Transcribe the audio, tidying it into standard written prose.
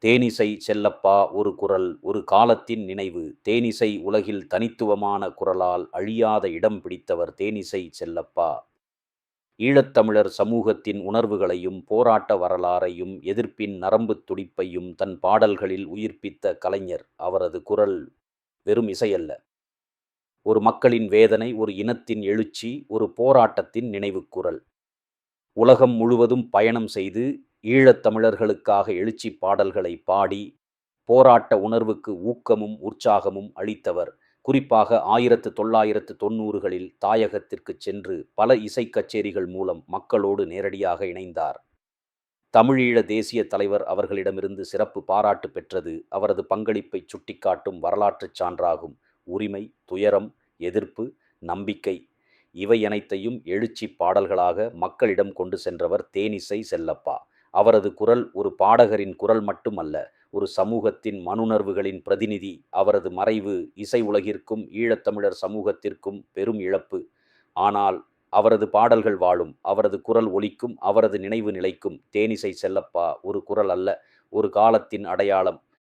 தேனிசை செல்லப்பா ஒரு குரல் ஒரு காலத்தின் நினைவு தேனிசை உலகில் தனித்துவமான குரலால் அழியாத இடம் பிடித்தவர் தேனிசை செல்லப்பா. ஈழத்தமிழர் சமூகத்தின் உணர்வுகளையும் போராட்ட வரலாறையும் எதிர்ப்பின் நரம்புத் துடிப்பையும் தன் பாடல்களில் உயிர்ப்பித்த கலைஞர். அவரது குரல் வெறும் இசையல்ல, ஒரு மக்களின் வேதனை, ஒரு இனத்தின் எழுச்சி, ஒரு போராட்டத்தின் நினைவுக் குரல். உலகம் முழுவதும் பயணம் செய்து ஈழத்தமிழர்களுக்காக எழுச்சி பாடல்களை பாடி போராட்ட உணர்வுக்கு ஊக்கமும் உற்சாகமும் அளித்தவர். குறிப்பாக 1990களில் தாயகத்திற்குச் சென்று பல இசைக் கச்சேரிகள் மூலம் மக்களோடு நேரடியாக இணைந்தார். தமிழீழ தேசிய தலைவர் அவர்களிடமிருந்து சிறப்பு பாராட்டு பெற்றது அவரது பங்களிப்பை சுட்டிக்காட்டும் வரலாற்றுச் சான்றாகும். உரிமை, துயரம், எதிர்ப்பு, நம்பிக்கை இவையனைத்தையும் எழுச்சி பாடல்களாக மக்களிடம் கொண்டு சென்றவர் தேனிசை செல்லப்பா. அவரது குரல் ஒரு பாடகரின் குரல் மட்டுமல்ல, ஒரு சமூகத்தின் மனுணர்வுகளின் பிரதிநிதி. அவரது மறைவு இசை உலகிற்கும் ஈழத்தமிழர் சமூகத்திற்கும் பெரும் இழப்பு. ஆனால் அவரது பாடல்கள் வாழும், அவரது குரல் ஒலிக்கும், அவரது நினைவு நிலைக்கும். தேனிசை செல்லப்பா ஒரு குரல் அல்ல, ஒரு காலத்தின் அடையாளம்,